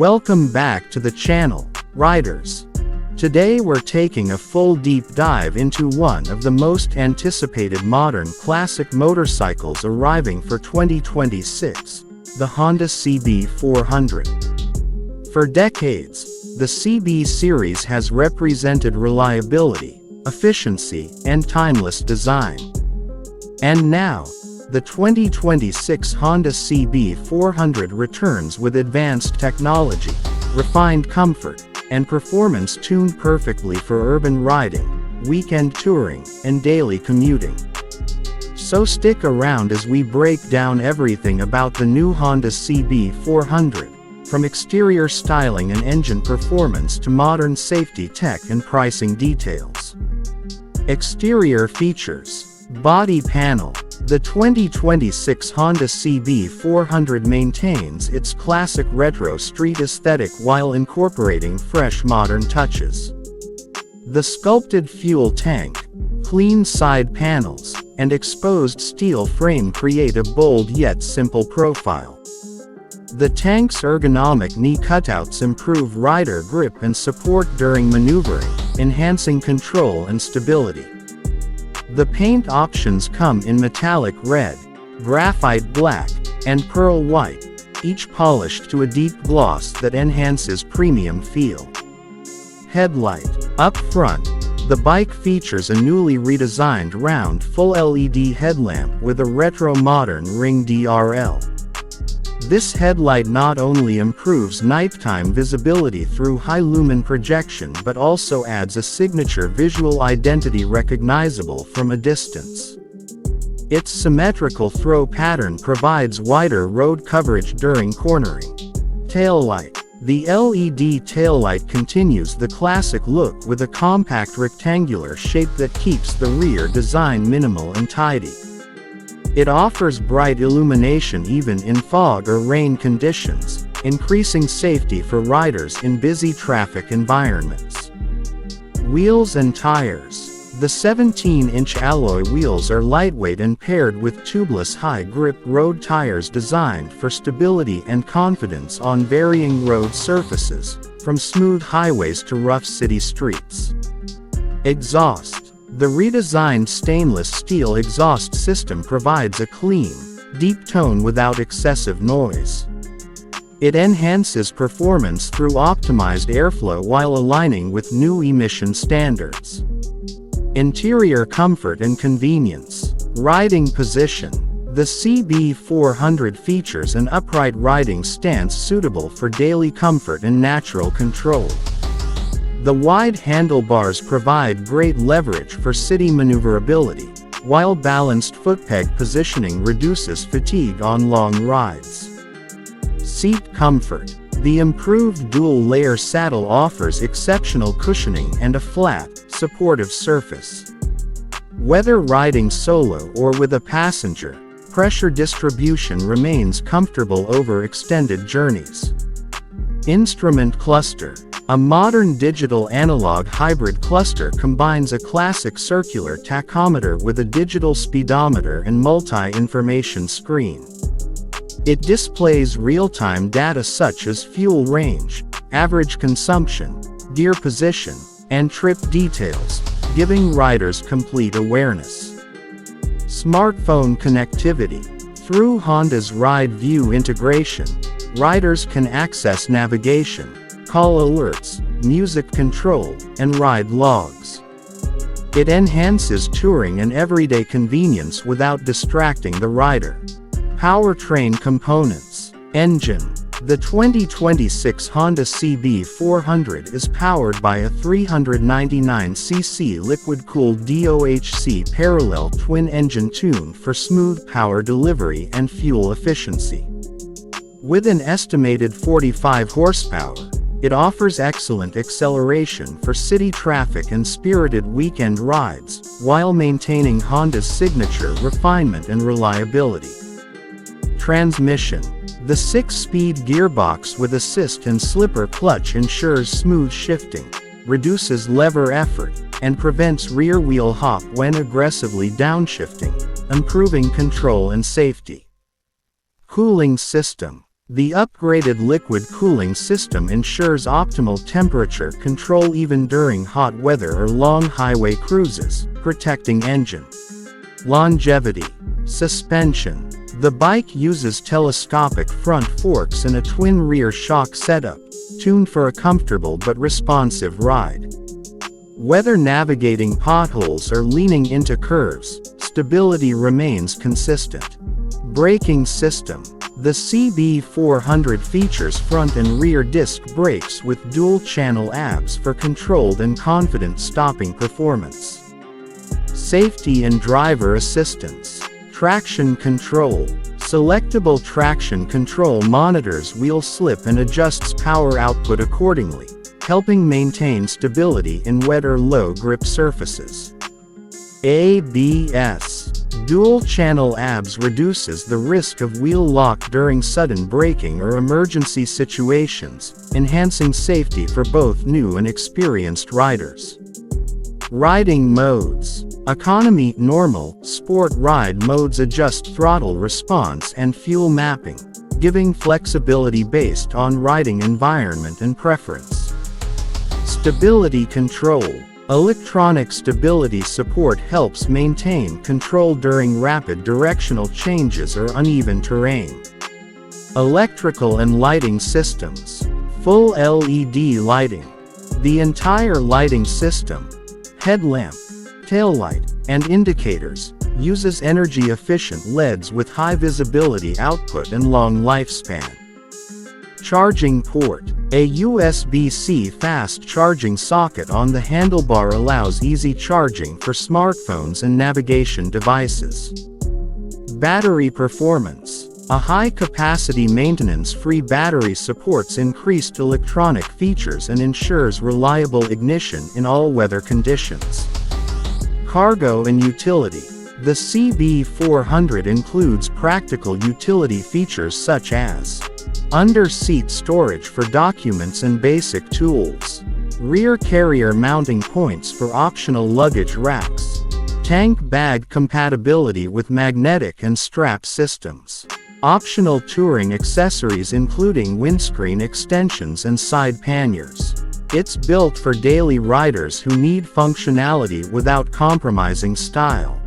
Welcome back to the channel, riders. Today we're taking a full deep dive into one of the most anticipated modern classic motorcycles arriving for 2026, the Honda CB400. For decades, the CB series has represented reliability, efficiency, and timeless design. And now, the 2026 Honda CB400 returns with advanced technology, refined comfort, and performance tuned perfectly for urban riding, weekend touring, and daily commuting. So stick around as we break down everything about the new Honda CB400, from exterior styling and engine performance to modern safety tech and pricing details. Exterior features. Body panel. The 2026 Honda CB400 maintains its classic retro street aesthetic while incorporating fresh modern touches. The sculpted fuel tank, clean side panels, and exposed steel frame create a bold yet simple profile. The tank's ergonomic knee cutouts improve rider grip and support during maneuvering, enhancing control and stability. The paint options come in metallic red, graphite black, and pearl white, each polished to a deep gloss that enhances premium feel. Headlight. Up front, the bike features a newly redesigned round full LED headlamp with a retro modern ring DRL. This headlight not only improves nighttime visibility through high-lumen projection but also adds a signature visual identity recognizable from a distance. Its symmetrical throw pattern provides wider road coverage during cornering. Taillight. The LED taillight continues the classic look with a compact rectangular shape that keeps the rear design minimal and tidy. It offers bright illumination even in fog or rain conditions, increasing safety for riders in busy traffic environments. Wheels and tires. The 17-inch alloy wheels are lightweight and paired with tubeless high-grip road tires designed for stability and confidence on varying road surfaces, from smooth highways to rough city streets. Exhaust. The redesigned stainless steel exhaust system provides a clean, deep tone without excessive noise. It enhances performance through optimized airflow while aligning with new emission standards. Interior comfort and convenience. Riding position. The CB400 features an upright riding stance suitable for daily comfort and natural control. The wide handlebars provide great leverage for city maneuverability, while balanced footpeg positioning reduces fatigue on long rides. Seat comfort. The improved dual-layer saddle offers exceptional cushioning and a flat, supportive surface. Whether riding solo or with a passenger, pressure distribution remains comfortable over extended journeys. Instrument cluster. A modern digital-analog hybrid cluster combines a classic circular tachometer with a digital speedometer and multi-information screen. It displays real-time data such as fuel range, average consumption, gear position, and trip details, giving riders complete awareness. Smartphone connectivity. Through Honda's Ride View integration, riders can access navigation, call alerts, music control, and ride logs. It enhances touring and everyday convenience without distracting the rider. Powertrain components. Engine. The 2026 Honda CB400 is powered by a 399cc liquid-cooled DOHC parallel twin-engine tuned for smooth power delivery and fuel efficiency. With an estimated 45 horsepower, it offers excellent acceleration for city traffic and spirited weekend rides, while maintaining Honda's signature refinement and reliability. Transmission. The 6-speed gearbox with assist and slipper clutch ensures smooth shifting, reduces lever effort, and prevents rear wheel hop when aggressively downshifting, improving control and safety. Cooling system. The upgraded liquid cooling system ensures optimal temperature control even during hot weather or long highway cruises, protecting engine longevity. Suspension. The bike uses telescopic front forks and a twin rear shock setup, tuned for a comfortable but responsive ride. Whether navigating potholes or leaning into curves, stability remains consistent. Braking system. The CB400 features front and rear disc brakes with dual-channel ABS for controlled and confident stopping performance. Safety and driver assistance. Traction control. Selectable traction control monitors wheel slip and adjusts power output accordingly, helping maintain stability in wet or low-grip surfaces. ABS. Dual-channel ABS reduces the risk of wheel lock during sudden braking or emergency situations, enhancing safety for both new and experienced riders. Riding modes. Economy, normal, sport ride modes adjust throttle response and fuel mapping, giving flexibility based on riding environment and preference. Stability control. Electronic stability support helps maintain control during rapid directional changes or uneven terrain. Electrical and lighting systems. Full LED lighting. The entire lighting system, headlamp, taillight, and indicators, uses energy-efficient LEDs with high visibility output and long lifespan. Charging port. A USB-C fast charging socket on the handlebar allows easy charging for smartphones and navigation devices. Battery performance. A high-capacity maintenance-free battery supports increased electronic features and ensures reliable ignition in all weather conditions. Cargo and utility. The CB400 includes practical utility features such as under-seat storage for documents and basic tools, rear carrier mounting points for optional luggage racks, tank bag compatibility with magnetic and strap systems, optional touring accessories including windscreen extensions and side panniers. It's built for daily riders who need functionality without compromising style.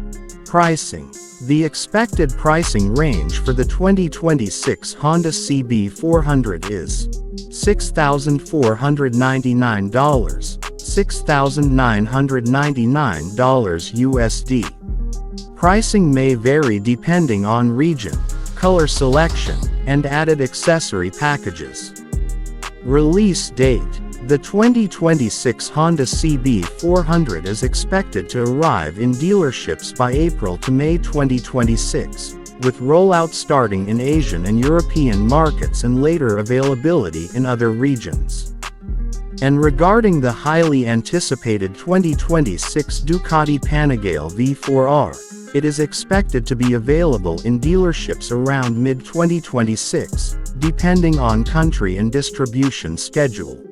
Pricing. The expected pricing range for the 2026 Honda CB400 is $6,499, $6,999 USD. Pricing may vary depending on region, color selection, and added accessory packages. Release date. The 2026 Honda CB400 is expected to arrive in dealerships by April to May 2026, with rollout starting in Asian and European markets and later availability in other regions. And regarding the highly anticipated 2026 Ducati Panigale V4R, it is expected to be available in dealerships around mid-2026, depending on country and distribution schedule.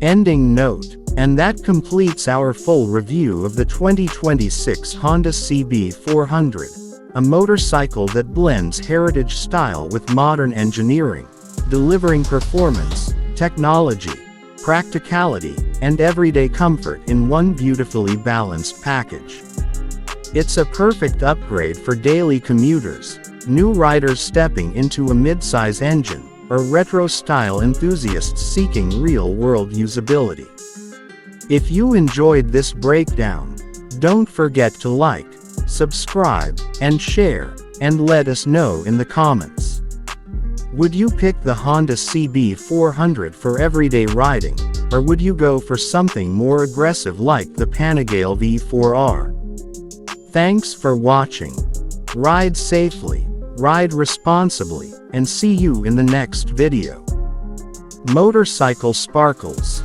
Ending note. And that completes our full review of the 2026 Honda CB400, a motorcycle that blends heritage style with modern engineering, delivering performance, technology, practicality, and everyday comfort in one beautifully balanced package. It's a perfect upgrade for daily commuters, new riders stepping into a midsize engine, or retro-style enthusiasts seeking real-world usability. If you enjoyed this breakdown, don't forget to like, subscribe, and share, and let us know in the comments. Would you pick the Honda CB400 for everyday riding, or would you go for something more aggressive like the Panigale V4R? Thanks for watching. Ride safely, ride responsibly, and see you in the next video. Motorcycle Sparkles.